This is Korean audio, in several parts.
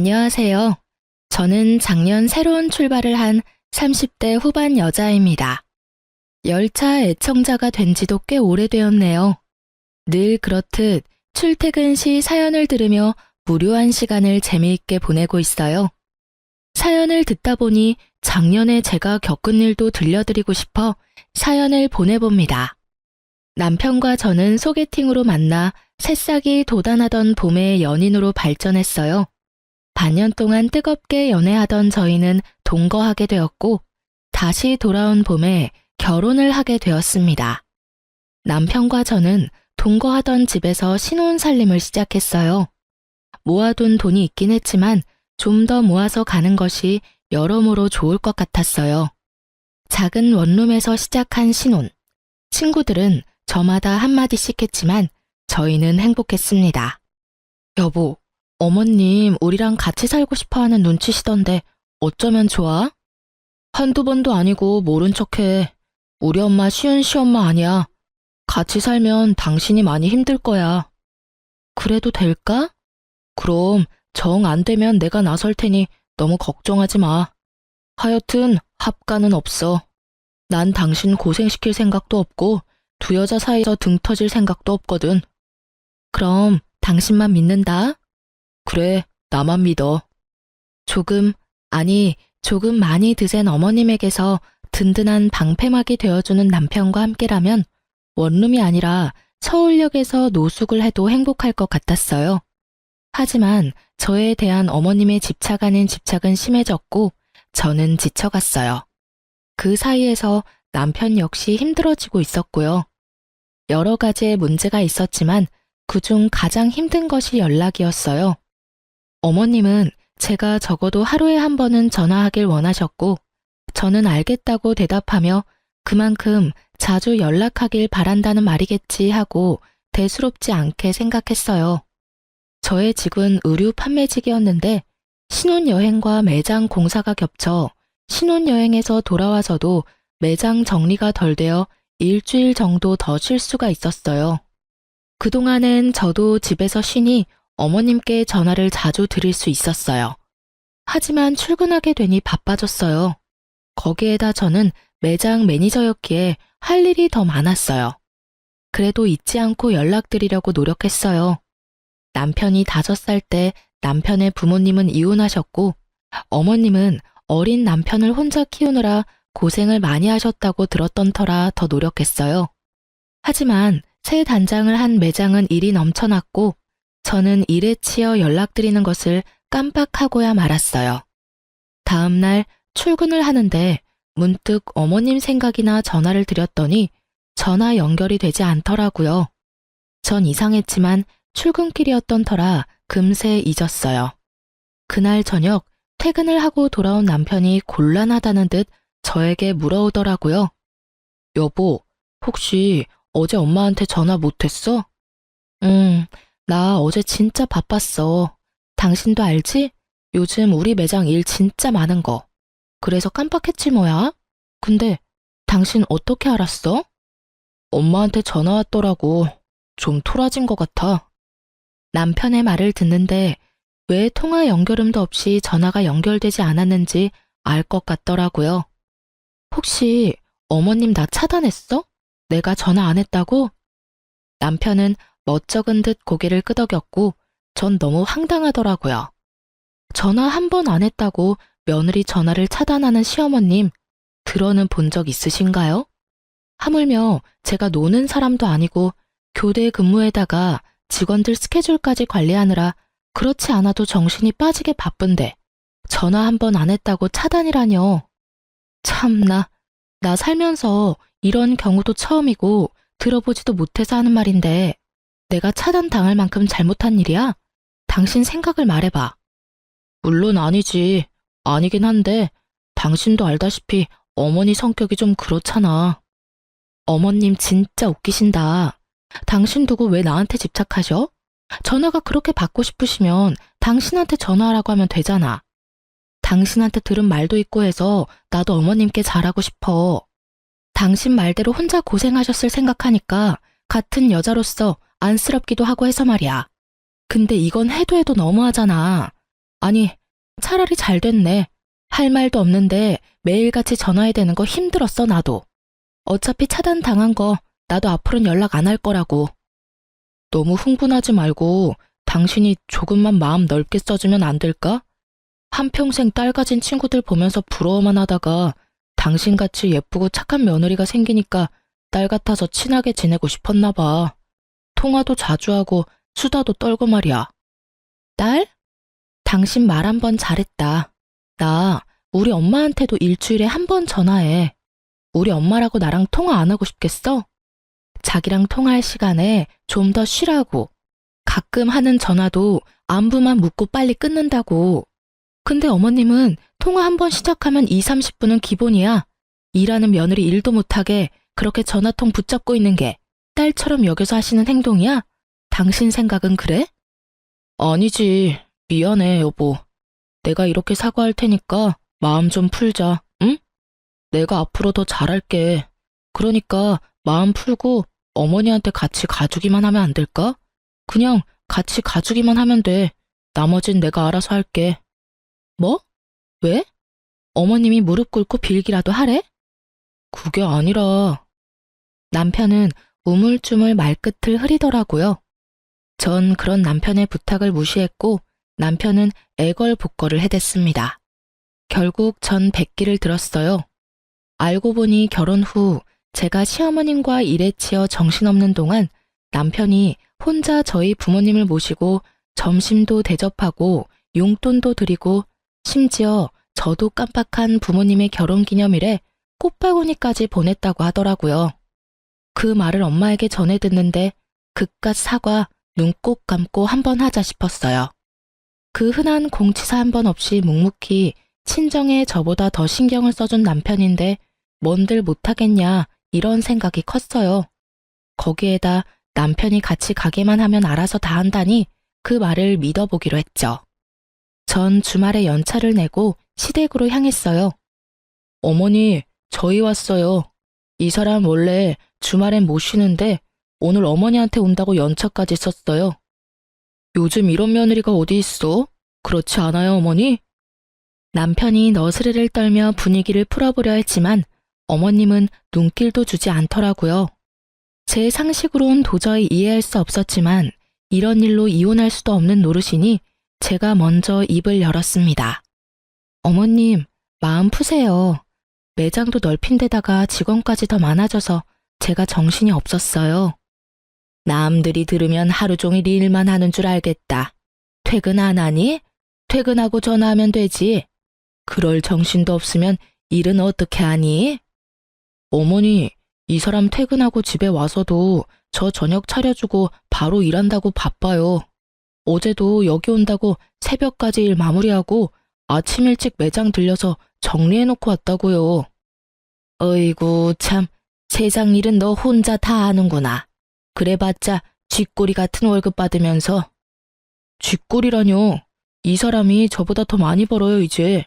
안녕하세요. 저는 작년 새로운 출발을 한 30대 후반 여자입니다. 열차 애청자가 된 지도 꽤 오래되었네요. 늘 그렇듯 출퇴근 시 사연을 들으며 무료한 시간을 재미있게 보내고 있어요. 사연을 듣다 보니 작년에 제가 겪은 일도 들려드리고 싶어 사연을 보내봅니다. 남편과 저는 소개팅으로 만나 새싹이 돋아나던 봄의 연인으로 발전했어요. 반년 동안 뜨겁게 연애하던 저희는 동거하게 되었고 다시 돌아온 봄에 결혼을 하게 되었습니다. 남편과 저는 동거하던 집에서 신혼살림을 시작했어요. 모아둔 돈이 있긴 했지만 좀 더 모아서 가는 것이 여러모로 좋을 것 같았어요. 작은 원룸에서 시작한 신혼. 친구들은 저마다 한마디씩 했지만 저희는 행복했습니다. 여보, 어머님 우리랑 같이 살고 싶어 하는 눈치시던데 어쩌면 좋아? 한두 번도 아니고 모른 척해. 우리 엄마 쉬운 시엄마 아니야. 같이 살면 당신이 많이 힘들 거야. 그래도 될까? 그럼 정 안 되면 내가 나설 테니 너무 걱정하지 마. 하여튼 합가는 없어. 난 당신 고생시킬 생각도 없고 두 여자 사이에서 등 터질 생각도 없거든. 그럼 당신만 믿는다. 그래, 나만 믿어. 조금 많이 드센 어머님에게서 든든한 방패막이 되어주는 남편과 함께라면 원룸이 아니라 서울역에서 노숙을 해도 행복할 것 같았어요. 하지만 저에 대한 어머님의 집착 아닌 집착은 심해졌고 저는 지쳐갔어요. 그 사이에서 남편 역시 힘들어지고 있었고요. 여러 가지의 문제가 있었지만 그중 가장 힘든 것이 연락이었어요. 어머님은 제가 적어도 하루에 한 번은 전화하길 원하셨고 저는 알겠다고 대답하며 그만큼 자주 연락하길 바란다는 말이겠지 하고 대수롭지 않게 생각했어요. 저의 직은 의류 판매직이었는데 신혼여행과 매장 공사가 겹쳐 신혼여행에서 돌아와서도 매장 정리가 덜 되어 일주일 정도 더 쉴 수가 있었어요. 그동안엔 저도 집에서 쉬니 어머님께 전화를 자주 드릴 수 있었어요. 하지만 출근하게 되니 바빠졌어요. 거기에다 저는 매장 매니저였기에 할 일이 더 많았어요. 그래도 잊지 않고 연락드리려고 노력했어요. 남편이 5살 때 남편의 부모님은 이혼하셨고 어머님은 어린 남편을 혼자 키우느라 고생을 많이 하셨다고 들었던 터라 더 노력했어요. 하지만 새 단장을 한 매장은 일이 넘쳐났고 저는 일에 치여 연락드리는 것을 깜빡하고야 말았어요. 다음 날 출근을 하는데 문득 어머님 생각이나 전화를 드렸더니 전화 연결이 되지 않더라고요. 전 이상했지만 출근길이었던 터라 금세 잊었어요. 그날 저녁 퇴근을 하고 돌아온 남편이 곤란하다는 듯 저에게 물어오더라고요. 여보, 혹시 어제 엄마한테 전화 못했어? 나 어제 진짜 바빴어. 당신도 알지? 요즘 우리 매장 일 진짜 많은 거. 그래서 깜빡했지 뭐야? 근데 당신 어떻게 알았어? 엄마한테 전화 왔더라고. 좀 토라진 것 같아. 남편의 말을 듣는데 왜 통화 연결음도 없이 전화가 연결되지 않았는지 알 것 같더라고요. 혹시 어머님 나 차단했어? 내가 전화 안 했다고? 남편은 멋쩍은 듯 고개를 끄덕였고 전 너무 황당하더라고요. 전화 한 번 안 했다고 며느리 전화를 차단하는 시어머님, 들어는 본 적 있으신가요? 하물며 제가 노는 사람도 아니고 교대 근무에다가 직원들 스케줄까지 관리하느라 그렇지 않아도 정신이 빠지게 바쁜데 전화 한 번 안 했다고 차단이라뇨. 참나, 나 살면서 이런 경우도 처음이고 들어보지도 못해서 하는 말인데 내가 차단당할 만큼 잘못한 일이야? 당신 생각을 말해봐. 물론 아니지. 아니긴 한데 당신도 알다시피 어머니 성격이 좀 그렇잖아. 어머님 진짜 웃기신다. 당신 두고 왜 나한테 집착하셔? 전화가 그렇게 받고 싶으시면 당신한테 전화하라고 하면 되잖아. 당신한테 들은 말도 있고 해서 나도 어머님께 잘하고 싶어. 당신 말대로 혼자 고생하셨을 생각하니까 같은 여자로서 안쓰럽기도 하고 해서 말이야. 근데 이건 해도 해도 너무하잖아. 아니, 차라리 잘 됐네. 할 말도 없는데 매일같이 전화해야 되는 거 힘들었어, 나도. 어차피 차단당한 거 나도 앞으로는 연락 안 할 거라고. 너무 흥분하지 말고 당신이 조금만 마음 넓게 써주면 안 될까? 한평생 딸 가진 친구들 보면서 부러워만 하다가 당신같이 예쁘고 착한 며느리가 생기니까 딸 같아서 친하게 지내고 싶었나 봐. 통화도 자주 하고 수다도 떨고 말이야. 딸? 당신 말 한 번 잘했다. 나 우리 엄마한테도 일주일에 한 번 전화해. 우리 엄마라고 나랑 통화 안 하고 싶겠어? 자기랑 통화할 시간에 좀 더 쉬라고. 가끔 하는 전화도 안부만 묻고 빨리 끊는다고. 근데 어머님은 통화 한 번 시작하면 2, 30분은 기본이야. 일하는 며느리 일도 못하게 그렇게 전화통 붙잡고 있는 게 딸처럼 여겨서 하시는 행동이야? 당신 생각은 그래? 아니지. 미안해, 여보. 내가 이렇게 사과할 테니까 마음 좀 풀자, 응? 내가 앞으로 더 잘할게. 그러니까 마음 풀고 어머니한테 같이 가주기만 하면 안 될까? 그냥 같이 가주기만 하면 돼. 나머진 내가 알아서 할게. 뭐? 왜? 어머님이 무릎 꿇고 빌기라도 하래? 그게 아니라. 남편은 우물쭈물 말끝을 흐리더라고요. 전 그런 남편의 부탁을 무시했고 남편은 애걸복걸을 해댔습니다. 결국 전 백기를 들었어요. 알고 보니 결혼 후 제가 시어머님과 일에 치여 정신없는 동안 남편이 혼자 저희 부모님을 모시고 점심도 대접하고 용돈도 드리고 심지어 저도 깜빡한 부모님의 결혼기념일에 꽃바구니까지 보냈다고 하더라고요. 그 말을 엄마에게 전해 듣는데 그깟 사과 눈 꼭 감고 한번 하자 싶었어요. 그 흔한 공치사 한 번 없이 묵묵히 친정에 저보다 더 신경을 써준 남편인데 뭔들 못하겠냐 이런 생각이 컸어요. 거기에다 남편이 같이 가게만 하면 알아서 다 한다니 그 말을 믿어보기로 했죠. 전 주말에 연차를 내고 시댁으로 향했어요. 어머니, 저희 왔어요. 이 사람 원래 주말엔 못 쉬는데 오늘 어머니한테 온다고 연차까지 썼어요. 요즘 이런 며느리가 어디 있어? 그렇지 않아요, 어머니? 남편이 너스레를 떨며 분위기를 풀어보려 했지만 어머님은 눈길도 주지 않더라고요. 제 상식으론 도저히 이해할 수 없었지만 이런 일로 이혼할 수도 없는 노릇이니 제가 먼저 입을 열었습니다. 어머님, 마음 푸세요. 매장도 넓힌 데다가 직원까지 더 많아져서 제가 정신이 없었어요. 남들이 들으면 하루 종일 일만 하는 줄 알겠다. 퇴근 안 하니? 퇴근하고 전화하면 되지. 그럴 정신도 없으면 일은 어떻게 하니? 어머니, 이 사람 퇴근하고 집에 와서도 저 저녁 차려주고 바로 일한다고 바빠요. 어제도 여기 온다고 새벽까지 일 마무리하고 아침 일찍 매장 들려서 정리해놓고 왔다고요. 어이구 참, 세상 일은 너 혼자 다 하는구나. 그래봤자 쥐꼬리 같은 월급 받으면서. 쥐꼬리라뇨. 이 사람이 저보다 더 많이 벌어요 이제.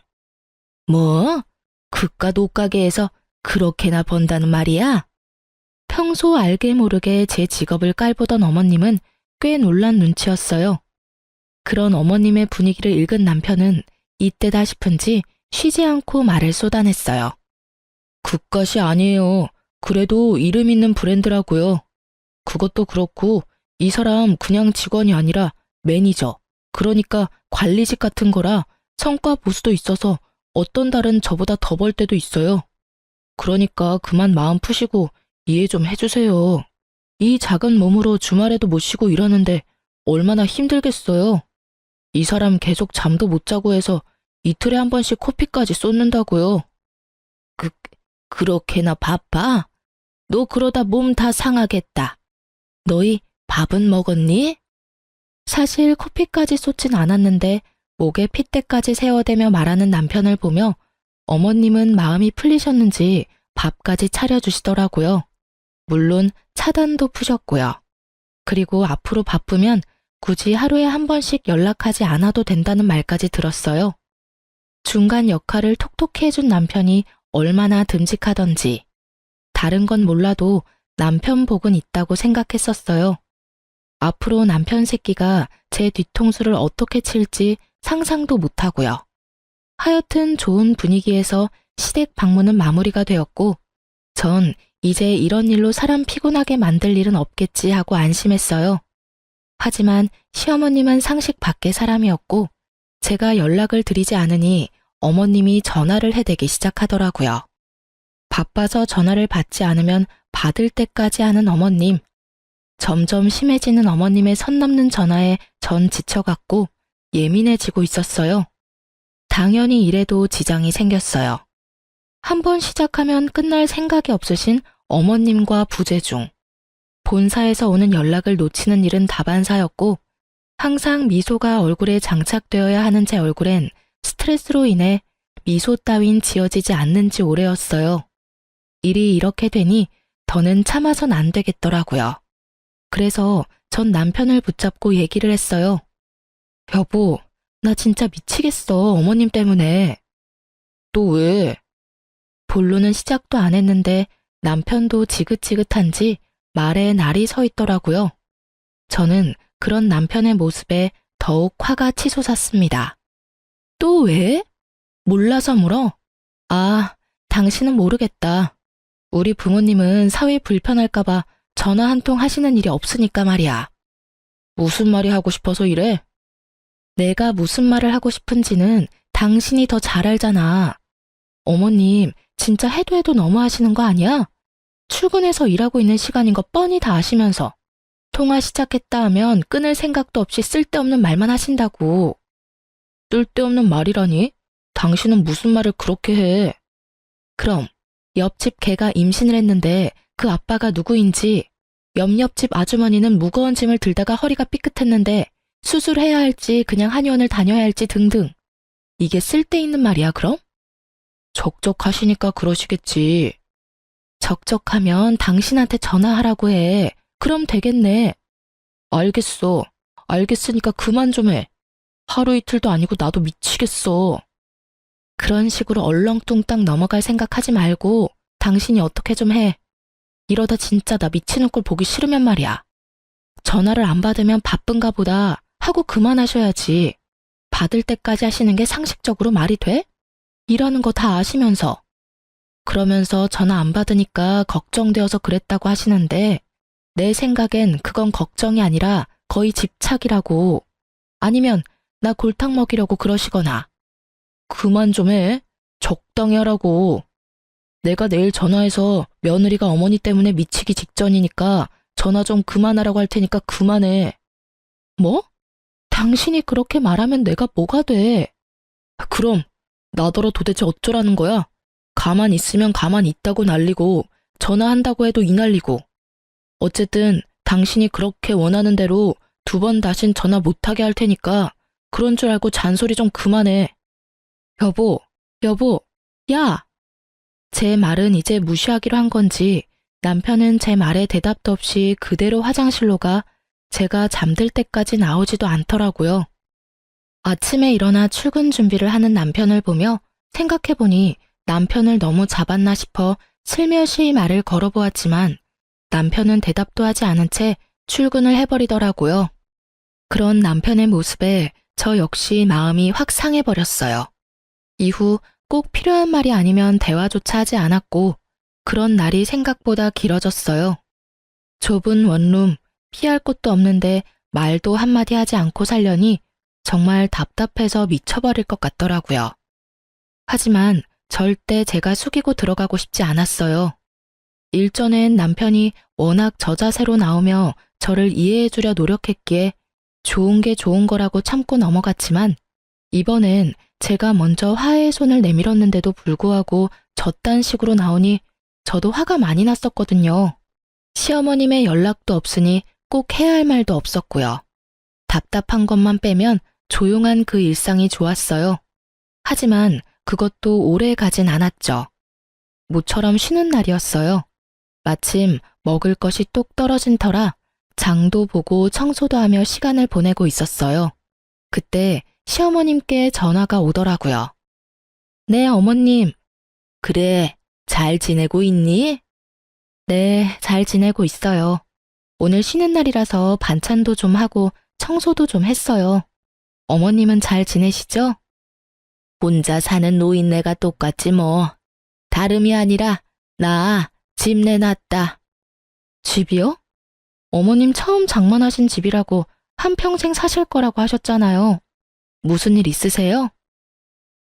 뭐? 그깟 옷가게에서 그렇게나 번다는 말이야? 평소 알게 모르게 제 직업을 깔보던 어머님은 꽤 놀란 눈치였어요. 그런 어머님의 분위기를 읽은 남편은 이때다 싶은지 쉬지 않고 말을 쏟아냈어요. 그깟이 아니에요. 그래도 이름 있는 브랜드라고요. 그것도 그렇고 이 사람 그냥 직원이 아니라 매니저, 그러니까 관리직 같은 거라 성과 보수도 있어서 어떤 달은 저보다 더 벌 때도 있어요. 그러니까 그만 마음 푸시고 이해 좀 해주세요. 이 작은 몸으로 주말에도 못 쉬고 이러는데 얼마나 힘들겠어요. 이 사람 계속 잠도 못 자고 해서 이틀에 한 번씩 코피까지 쏟는다고요. 그렇게나 바빠? 너 그러다 몸 다 상하겠다. 너희 밥은 먹었니? 사실 코피까지 쏟진 않았는데 목에 핏대까지 세워대며 말하는 남편을 보며 어머님은 마음이 풀리셨는지 밥까지 차려주시더라고요. 물론 차단도 푸셨고요. 그리고 앞으로 바쁘면 굳이 하루에 한 번씩 연락하지 않아도 된다는 말까지 들었어요. 중간 역할을 톡톡히 해준 남편이 얼마나 듬직하던지. 다른 건 몰라도 남편 복은 있다고 생각했었어요. 앞으로 남편 새끼가 제 뒤통수를 어떻게 칠지 상상도 못하고요. 하여튼 좋은 분위기에서 시댁 방문은 마무리가 되었고 전 이제 이런 일로 사람 피곤하게 만들 일은 없겠지 하고 안심했어요. 하지만 시어머님은 상식 밖의 사람이었고 제가 연락을 드리지 않으니 어머님이 전화를 해대기 시작하더라고요. 바빠서 전화를 받지 않으면 받을 때까지 하는 어머님. 점점 심해지는 어머님의 선 넘는 전화에 전 지쳐갔고 예민해지고 있었어요. 당연히 일에도 지장이 생겼어요. 한번 시작하면 끝날 생각이 없으신 어머님과 부재중. 본사에서 오는 연락을 놓치는 일은 다반사였고 항상 미소가 얼굴에 장착되어야 하는 제 얼굴엔 스트레스로 인해 미소 따윈 지어지지 않는 지 오래였어요. 일이 이렇게 되니 더는 참아선 안 되겠더라고요. 그래서 전 남편을 붙잡고 얘기를 했어요. 여보, 나 진짜 미치겠어, 어머님 때문에. 또 왜? 본론은 시작도 안 했는데 남편도 지긋지긋한지 말에 날이 서 있더라고요. 저는 그런 남편의 모습에 더욱 화가 치솟았습니다. 또 왜? 몰라서 물어? 아, 당신은 모르겠다. 우리 부모님은 사위 불편할까봐 전화 한 통 하시는 일이 없으니까 말이야. 무슨 말이 하고 싶어서 이래? 내가 무슨 말을 하고 싶은지는 당신이 더 잘 알잖아. 어머님, 진짜 해도 해도 너무 하시는 거 아니야? 출근해서 일하고 있는 시간인 거 뻔히 다 아시면서 통화 시작했다 하면 끊을 생각도 없이 쓸데없는 말만 하신다고. 쓸데없는 말이라니? 당신은 무슨 말을 그렇게 해? 그럼 옆집 개가 임신을 했는데 그 아빠가 누구인지, 옆집 아주머니는 무거운 짐을 들다가 허리가 삐끗했는데 수술해야 할지 그냥 한의원을 다녀야 할지 등등. 이게 쓸데있는 말이야 그럼? 적적하시니까 그러시겠지. 적적하면 당신한테 전화하라고 해. 그럼 되겠네. 알겠어. 알겠으니까 그만 좀 해. 하루 이틀도 아니고 나도 미치겠어. 그런 식으로 얼렁뚱땅 넘어갈 생각하지 말고 당신이 어떻게 좀 해. 이러다 진짜 나 미치는 꼴 보기 싫으면 말이야. 전화를 안 받으면 바쁜가 보다 하고 그만하셔야지. 받을 때까지 하시는 게 상식적으로 말이 돼? 일하는 거 다 아시면서. 그러면서 전화 안 받으니까 걱정되어서 그랬다고 하시는데 내 생각엔 그건 걱정이 아니라 거의 집착이라고. 아니면 나 골탕 먹이려고 그러시거나. 그만 좀 해. 적당히 하라고. 내가 내일 전화해서 며느리가 어머니 때문에 미치기 직전이니까 전화 좀 그만하라고 할 테니까 그만해. 뭐? 당신이 그렇게 말하면 내가 뭐가 돼? 그럼 나더러 도대체 어쩌라는 거야? 가만 있으면 가만 있다고 난리고 전화한다고 해도 이 난리고. 어쨌든 당신이 그렇게 원하는 대로 2번 다신 전화 못하게 할 테니까 그런 줄 알고 잔소리 좀 그만해. 여보, 야! 제 말은 이제 무시하기로 한 건지 남편은 제 말에 대답도 없이 그대로 화장실로 가 제가 잠들 때까지 나오지도 않더라고요. 아침에 일어나 출근 준비를 하는 남편을 보며 생각해보니 남편을 너무 잡았나 싶어 슬며시 말을 걸어보았지만 남편은 대답도 하지 않은 채 출근을 해버리더라고요. 그런 남편의 모습에 저 역시 마음이 확 상해버렸어요. 이후 꼭 필요한 말이 아니면 대화조차 하지 않았고 그런 날이 생각보다 길어졌어요. 좁은 원룸, 피할 곳도 없는데 말도 한마디 하지 않고 살려니 정말 답답해서 미쳐버릴 것 같더라고요. 하지만 절대 제가 숙이고 들어가고 싶지 않았어요. 일전엔 남편이 워낙 저자세로 나오며 저를 이해해주려 노력했기에 좋은 게 좋은 거라고 참고 넘어갔지만 이번엔 제가 먼저 화해의 손을 내밀었는데도 불구하고 저딴 식으로 나오니 저도 화가 많이 났었거든요. 시어머님의 연락도 없으니 꼭 해야 할 말도 없었고요. 답답한 것만 빼면 조용한 그 일상이 좋았어요. 하지만 그것도 오래 가진 않았죠. 모처럼 쉬는 날이었어요. 마침 먹을 것이 뚝 떨어진 터라 장도 보고 청소도 하며 시간을 보내고 있었어요. 그때 시어머님께 전화가 오더라고요. 네, 어머님. 그래, 잘 지내고 있니? 네, 잘 지내고 있어요. 오늘 쉬는 날이라서 반찬도 좀 하고 청소도 좀 했어요. 어머님은 잘 지내시죠? 혼자 사는 노인네가 똑같지 뭐. 다름이 아니라 나 집 내놨다. 집이요? 어머님 처음 장만하신 집이라고 한평생 사실 거라고 하셨잖아요. 무슨 일 있으세요?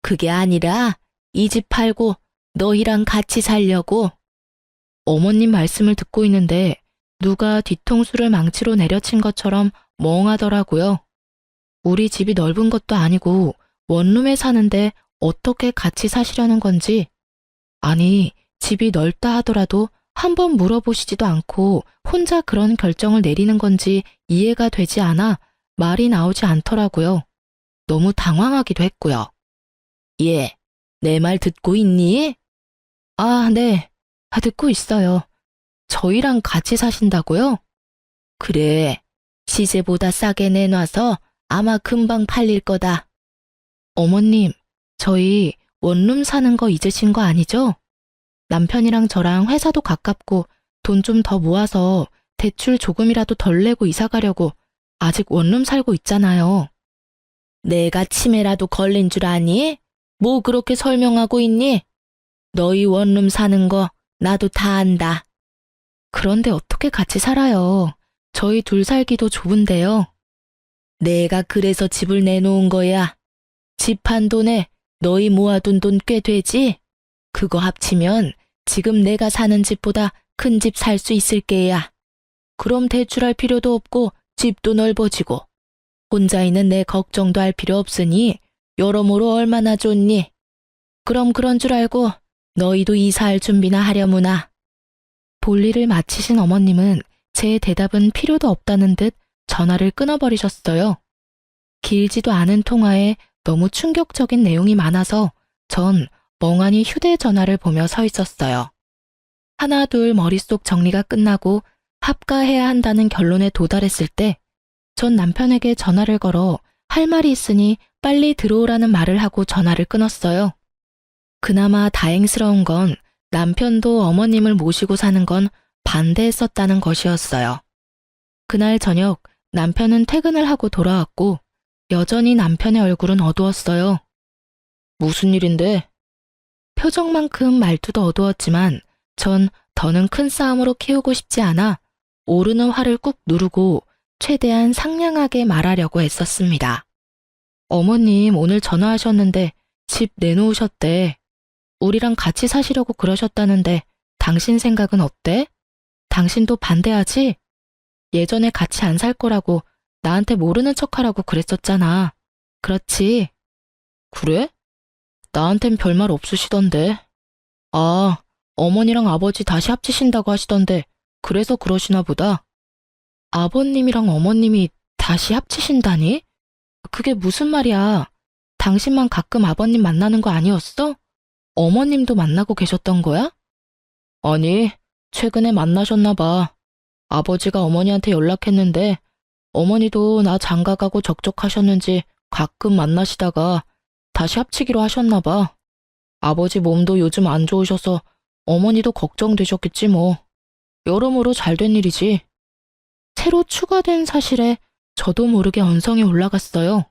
그게 아니라 이 집 팔고 너희랑 같이 살려고. 어머님 말씀을 듣고 있는데 누가 뒤통수를 망치로 내려친 것처럼 멍하더라고요. 우리 집이 넓은 것도 아니고 원룸에 사는데 어떻게 같이 사시려는 건지. 아니, 집이 넓다 하더라도 한번 물어보시지도 않고 혼자 그런 결정을 내리는 건지 이해가 되지 않아 말이 나오지 않더라고요. 너무 당황하기도 했고요. 예, 내 말 듣고 있니? 아, 네. 듣고 있어요. 저희랑 같이 사신다고요? 그래, 시세보다 싸게 내놔서 아마 금방 팔릴 거다. 어머님, 저희 원룸 사는 거 잊으신 거 아니죠? 남편이랑 저랑 회사도 가깝고 돈 좀 더 모아서 대출 조금이라도 덜 내고 이사 가려고 아직 원룸 살고 있잖아요. 내가 치매라도 걸린 줄 아니? 뭐 그렇게 설명하고 있니? 너희 원룸 사는 거 나도 다 안다. 그런데 어떻게 같이 살아요? 저희 둘 살기도 좁은데요. 내가 그래서 집을 내놓은 거야. 집 한 돈에 너희 모아둔 돈 꽤 되지? 그거 합치면 지금 내가 사는 집보다 큰 집 살 수 있을 게야. 그럼 대출할 필요도 없고 집도 넓어지고 혼자 있는 내 걱정도 할 필요 없으니 여러모로 얼마나 좋니? 그럼 그런 줄 알고 너희도 이사할 준비나 하려무나. 볼일을 마치신 어머님은 제 대답은 필요도 없다는 듯 전화를 끊어버리셨어요. 길지도 않은 통화에 너무 충격적인 내용이 많아서 전 멍하니 휴대전화를 보며 서 있었어요. 하나 둘 머릿속 정리가 끝나고 합가해야 한다는 결론에 도달했을 때 전 남편에게 전화를 걸어 할 말이 있으니 빨리 들어오라는 말을 하고 전화를 끊었어요. 그나마 다행스러운 건 남편도 어머님을 모시고 사는 건 반대했었다는 것이었어요. 그날 저녁 남편은 퇴근을 하고 돌아왔고 여전히 남편의 얼굴은 어두웠어요. 무슨 일인데? 표정만큼 말투도 어두웠지만 전 더는 큰 싸움으로 키우고 싶지 않아 오르는 화를 꾹 누르고 최대한 상냥하게 말하려고 애썼습니다. 어머님 오늘 전화하셨는데 집 내놓으셨대. 우리랑 같이 사시려고 그러셨다는데 당신 생각은 어때? 당신도 반대하지? 예전에 같이 안 살 거라고 나한테 모르는 척하라고 그랬었잖아. 그렇지? 그래? 나한텐 별말 없으시던데. 아, 어머니랑 아버지 다시 합치신다고 하시던데 그래서 그러시나 보다. 아버님이랑 어머님이 다시 합치신다니? 그게 무슨 말이야? 당신만 가끔 아버님 만나는 거 아니었어? 어머님도 만나고 계셨던 거야? 아니, 최근에 만나셨나 봐. 아버지가 어머니한테 연락했는데 어머니도 나 장가가고 적적하셨는지 가끔 만나시다가 다시 합치기로 하셨나 봐. 아버지 몸도 요즘 안 좋으셔서 어머니도 걱정되셨겠지 뭐. 여러모로 잘된 일이지. 새로 추가된 사실에 저도 모르게 언성이 올라갔어요.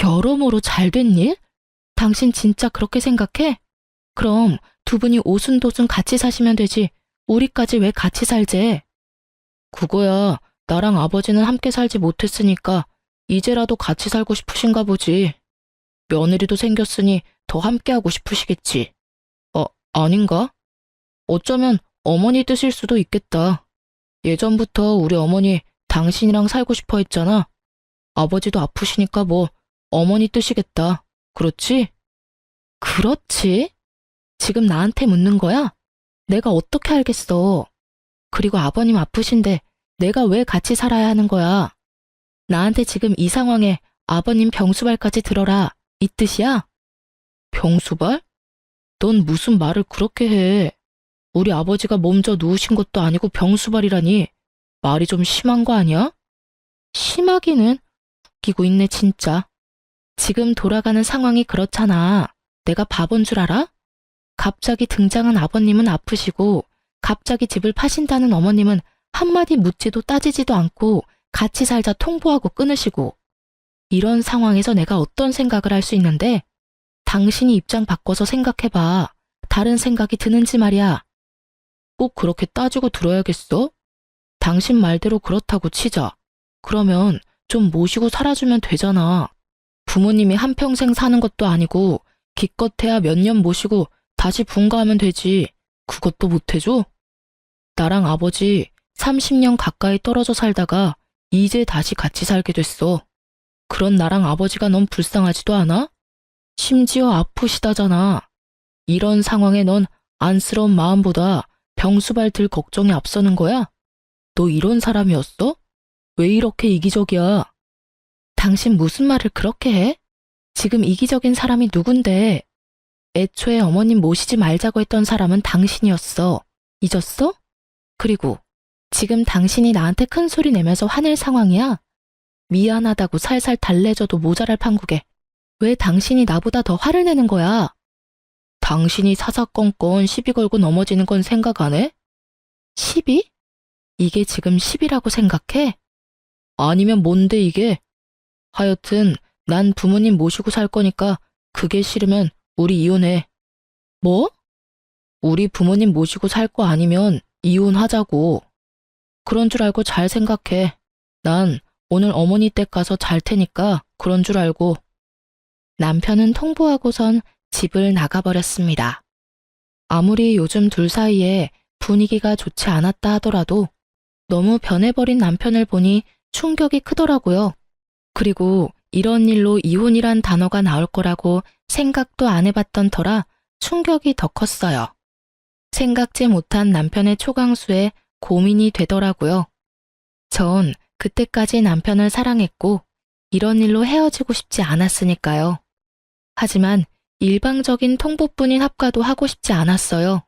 여러모로 잘된 일? 당신 진짜 그렇게 생각해? 그럼 두 분이 오순도순 같이 사시면 되지. 우리까지 왜 같이 살재? 그거야, 나랑 아버지는 함께 살지 못했으니까 이제라도 같이 살고 싶으신가 보지. 며느리도 생겼으니 더 함께하고 싶으시겠지. 아닌가? 어쩌면 어머니 뜻일 수도 있겠다. 예전부터 우리 어머니 당신이랑 살고 싶어 했잖아. 아버지도 아프시니까 뭐 어머니 뜻이겠다. 그렇지? 그렇지? 지금 나한테 묻는 거야? 내가 어떻게 알겠어. 그리고 아버님 아프신데 내가 왜 같이 살아야 하는 거야? 나한테 지금 이 상황에 아버님 병수발까지 들어라. 이 뜻이야? 병수발? 넌 무슨 말을 그렇게 해. 우리 아버지가 몸져 누우신 것도 아니고 병수발이라니. 말이 좀 심한 거 아니야? 심하기는 웃기고 있네 진짜. 지금 돌아가는 상황이 그렇잖아. 내가 바본 줄 알아? 갑자기 등장한 아버님은 아프시고 갑자기 집을 파신다는 어머님은 한마디 묻지도 따지지도 않고 같이 살자 통보하고 끊으시고 이런 상황에서 내가 어떤 생각을 할 수 있는데? 당신이 입장 바꿔서 생각해봐. 다른 생각이 드는지 말이야. 꼭 그렇게 따지고 들어야겠어? 당신 말대로 그렇다고 치자. 그러면 좀 모시고 살아주면 되잖아. 부모님이 한평생 사는 것도 아니고 기껏해야 몇 년 모시고 다시 분가하면 되지. 그것도 못해줘? 나랑 아버지 30년 가까이 떨어져 살다가 이제 다시 같이 살게 됐어. 그런 나랑 아버지가 넌 불쌍하지도 않아? 심지어 아프시다잖아. 이런 상황에 넌 안쓰러운 마음보다 병수발 들 걱정이 앞서는 거야? 너 이런 사람이었어? 왜 이렇게 이기적이야? 당신 무슨 말을 그렇게 해? 지금 이기적인 사람이 누군데? 애초에 어머님 모시지 말자고 했던 사람은 당신이었어. 잊었어? 그리고 지금 당신이 나한테 큰 소리 내면서 화낼 상황이야? 미안하다고 살살 달래줘도 모자랄 판국에 왜 당신이 나보다 더 화를 내는 거야? 당신이 사사건건 시비 걸고 넘어지는 건 생각 안 해? 시비? 이게 지금 시비라고 생각해? 아니면 뭔데 이게? 하여튼 난 부모님 모시고 살 거니까 그게 싫으면 우리 이혼해. 뭐? 우리 부모님 모시고 살 거 아니면 이혼하자고. 그런 줄 알고 잘 생각해. 난 오늘 어머니 댁 가서 잘 테니까 그런 줄 알고. 남편은 통보하고선 집을 나가버렸습니다. 아무리 요즘 둘 사이에 분위기가 좋지 않았다 하더라도 너무 변해버린 남편을 보니 충격이 크더라고요. 그리고 이런 일로 이혼이란 단어가 나올 거라고 생각도 안 해봤던 터라 충격이 더 컸어요. 생각지 못한 남편의 초강수에 고민이 되더라고요. 전 그때까지 남편을 사랑했고 이런 일로 헤어지고 싶지 않았으니까요. 하지만 일방적인 통보뿐인 합가도 하고 싶지 않았어요.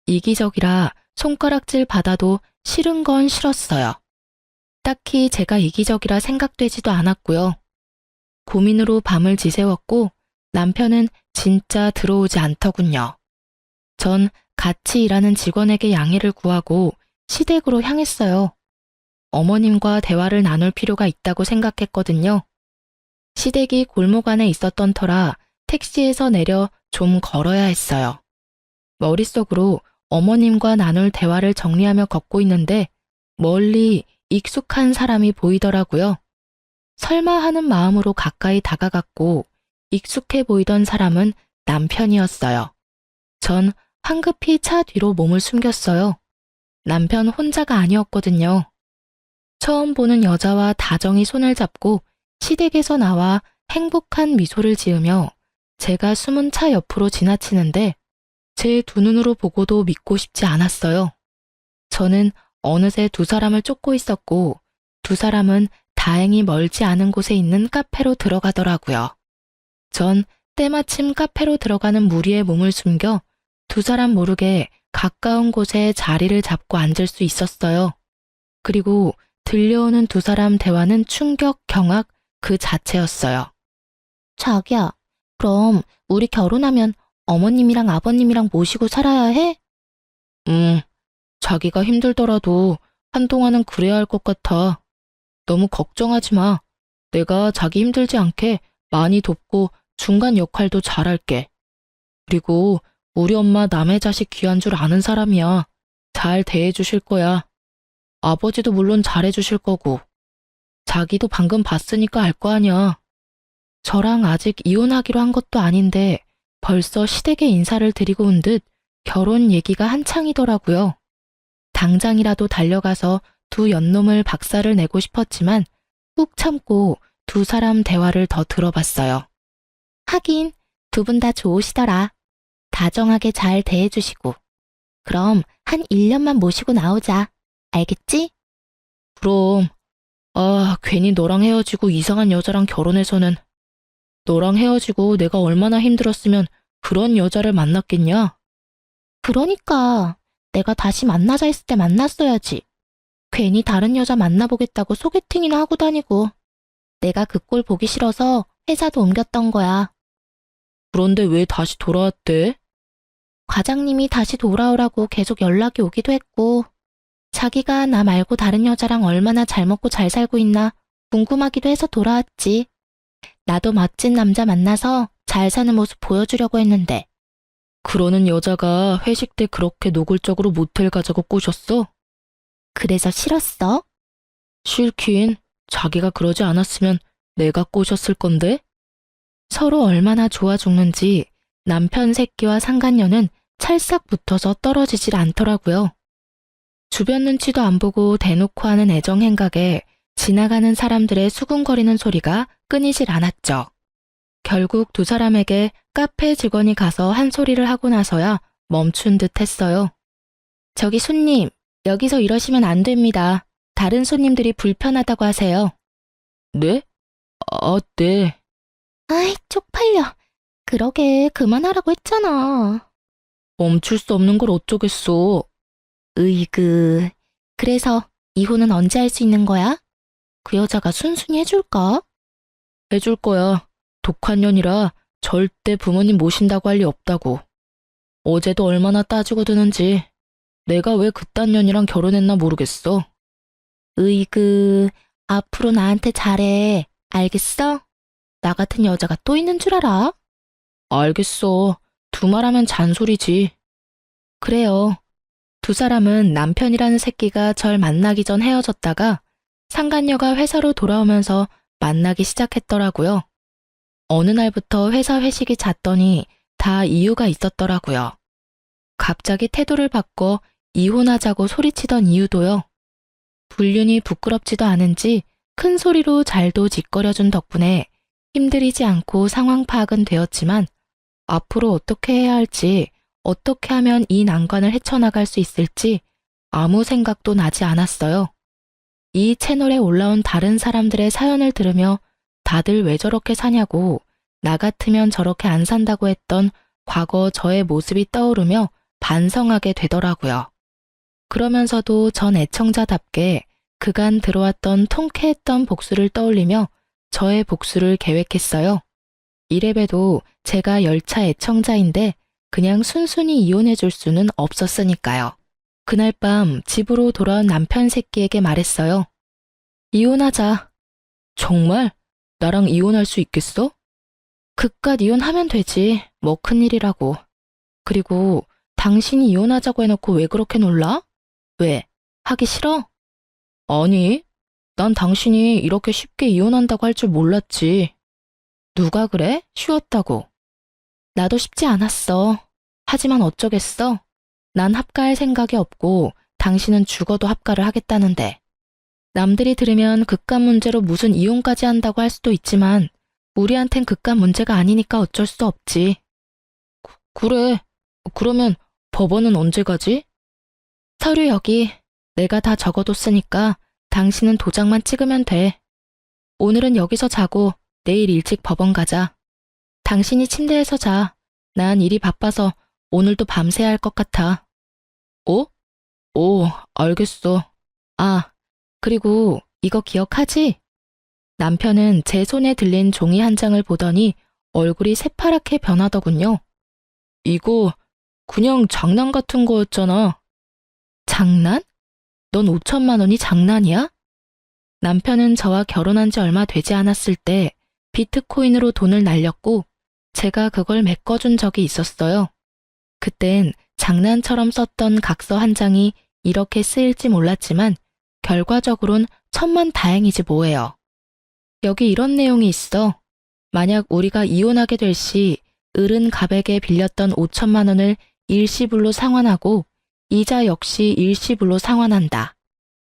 이기적이라 손가락질 받아도 싫은 건 싫었어요. 딱히 제가 이기적이라 생각되지도 않았고요. 고민으로 밤을 지새웠고 남편은 진짜 들어오지 않더군요. 전 같이 일하는 직원에게 양해를 구하고 시댁으로 향했어요. 어머님과 대화를 나눌 필요가 있다고 생각했거든요. 시댁이 골목 안에 있었던 터라 택시에서 내려 좀 걸어야 했어요. 머릿속으로 어머님과 나눌 대화를 정리하며 걷고 있는데 멀리 익숙한 사람이 보이더라고요. 설마 하는 마음으로 가까이 다가갔고 익숙해 보이던 사람은 남편이었어요. 전 황급히 차 뒤로 몸을 숨겼어요. 남편 혼자가 아니었거든요. 처음 보는 여자와 다정히 손을 잡고 시댁에서 나와 행복한 미소를 지으며 제가 숨은 차 옆으로 지나치는데 제 두 눈으로 보고도 믿고 싶지 않았어요. 저는 어느새 두 사람을 쫓고 있었고 두 사람은 다행히 멀지 않은 곳에 있는 카페로 들어가더라고요. 전 때마침 카페로 들어가는 무리에 몸을 숨겨 두 사람 모르게 가까운 곳에 자리를 잡고 앉을 수 있었어요. 그리고 들려오는 두 사람 대화는 충격, 경악 그 자체였어요. 자기야, 그럼 우리 결혼하면 어머님이랑 아버님이랑 모시고 살아야 해? 자기가 힘들더라도 한동안은 그래야 할 것 같아. 너무 걱정하지 마. 내가 자기 힘들지 않게 많이 돕고 중간 역할도 잘할게. 그리고 우리 엄마 남의 자식 귀한 줄 아는 사람이야. 잘 대해주실 거야. 아버지도 물론 잘해주실 거고. 자기도 방금 봤으니까 알 거 아니야. 저랑 아직 이혼하기로 한 것도 아닌데 벌써 시댁에 인사를 드리고 온 듯 결혼 얘기가 한창이더라고요. 당장이라도 달려가서 두 연놈을 박살을 내고 싶었지만 꾹 참고 두 사람 대화를 더 들어봤어요. 하긴 두 분 다 좋으시더라. 다정하게 잘 대해주시고. 그럼 한 1년만 모시고 나오자. 알겠지? 그럼. 괜히 너랑 헤어지고 이상한 여자랑 결혼해서는. 너랑 헤어지고 내가 얼마나 힘들었으면 그런 여자를 만났겠냐? 그러니까 내가 다시 만나자 했을 때 만났어야지. 괜히 다른 여자 만나보겠다고 소개팅이나 하고 다니고. 내가 그 꼴 보기 싫어서 회사도 옮겼던 거야. 그런데 왜 다시 돌아왔대? 과장님이 다시 돌아오라고 계속 연락이 오기도 했고 자기가 나 말고 다른 여자랑 얼마나 잘 먹고 잘 살고 있나 궁금하기도 해서 돌아왔지. 나도 멋진 남자 만나서 잘 사는 모습 보여주려고 했는데. 그러는 여자가 회식 때 그렇게 노골적으로 모텔 가자고 꼬셨어? 그래서 싫었어? 싫긴. 자기가 그러지 않았으면 내가 꼬셨을 건데? 서로 얼마나 좋아 죽는지 남편 새끼와 상간녀는 찰싹 붙어서 떨어지질 않더라고요. 주변 눈치도 안 보고 대놓고 하는 애정 행각에 지나가는 사람들의 수군거리는 소리가 끊이질 않았죠. 결국 두 사람에게 카페 직원이 가서 한 소리를 하고 나서야 멈춘 듯 했어요. 저기 손님, 여기서 이러시면 안 됩니다. 다른 손님들이 불편하다고 하세요. 네? 네. 아이, 쪽팔려. 그러게, 그만하라고 했잖아. 멈출 수 없는 걸 어쩌겠어. 으이그. 그래서 이혼은 언제 할 수 있는 거야? 그 여자가 순순히 해줄까? 해줄 거야. 독한 년이라 절대 부모님 모신다고 할 리 없다고. 어제도 얼마나 따지고 드는지. 내가 왜 그딴 년이랑 결혼했나 모르겠어. 으이그, 앞으로 나한테 잘해. 알겠어? 나 같은 여자가 또 있는 줄 알아? 알겠어. 두말하면 잔소리지. 그래요. 두 사람은 남편이라는 새끼가 절 만나기 전 헤어졌다가 상간녀가 회사로 돌아오면서 만나기 시작했더라고요. 어느 날부터 회사 회식이 잦더니 다 이유가 있었더라고요. 갑자기 태도를 바꿔 이혼하자고 소리치던 이유도요. 불륜이 부끄럽지도 않은지 큰 소리로 잘도 짓거려준 덕분에 힘들이지 않고 상황 파악은 되었지만 앞으로 어떻게 해야 할지, 어떻게 하면 이 난관을 헤쳐나갈 수 있을지 아무 생각도 나지 않았어요. 이 채널에 올라온 다른 사람들의 사연을 들으며 다들 왜 저렇게 사냐고, 나 같으면 저렇게 안 산다고 했던 과거 저의 모습이 떠오르며 반성하게 되더라고요. 그러면서도 전 애청자답게 그간 들어왔던 통쾌했던 복수를 떠올리며 저의 복수를 계획했어요. 이래봬도 제가 열차 애청자인데 그냥 순순히 이혼해줄 수는 없었으니까요. 그날 밤 집으로 돌아온 남편 새끼에게 말했어요. 이혼하자. 정말? 나랑 이혼할 수 있겠어? 그깟 이혼하면 되지. 뭐 큰일이라고. 그리고 당신이 이혼하자고 해놓고 왜 그렇게 놀라? 왜? 하기 싫어? 아니, 난 당신이 이렇게 쉽게 이혼한다고 할 줄 몰랐지. 누가 그래? 쉬웠다고. 나도 쉽지 않았어. 하지만 어쩌겠어? 난 합가할 생각이 없고 당신은 죽어도 합가를 하겠다는데. 남들이 들으면 그깟 문제로 무슨 이혼까지 한다고 할 수도 있지만 우리한텐 그깟 문제가 아니니까 어쩔 수 없지. 그래. 그러면 법원은 언제 가지? 서류 여기. 내가 다 적어뒀으니까 당신은 도장만 찍으면 돼. 오늘은 여기서 자고 내일 일찍 법원 가자. 당신이 침대에서 자. 난 일이 바빠서 오늘도 밤새야 할 것 같아. 어? 알겠어. 아, 그리고 이거 기억하지? 남편은 제 손에 들린 종이 한 장을 보더니 얼굴이 새파랗게 변하더군요. 이거 그냥 장난 같은 거였잖아. 장난? 넌 5천만 원이 장난이야? 남편은 저와 결혼한 지 얼마 되지 않았을 때 비트코인으로 돈을 날렸고 제가 그걸 메꿔준 적이 있었어요. 그땐 장난처럼 썼던 각서 한 장이 이렇게 쓰일지 몰랐지만 결과적으론 천만다행이지 뭐예요. 여기 이런 내용이 있어. 만약 우리가 이혼하게 될 시 을은 갑에게 빌렸던 5천만 원을 일시불로 상환하고 이자 역시 일시불로 상환한다.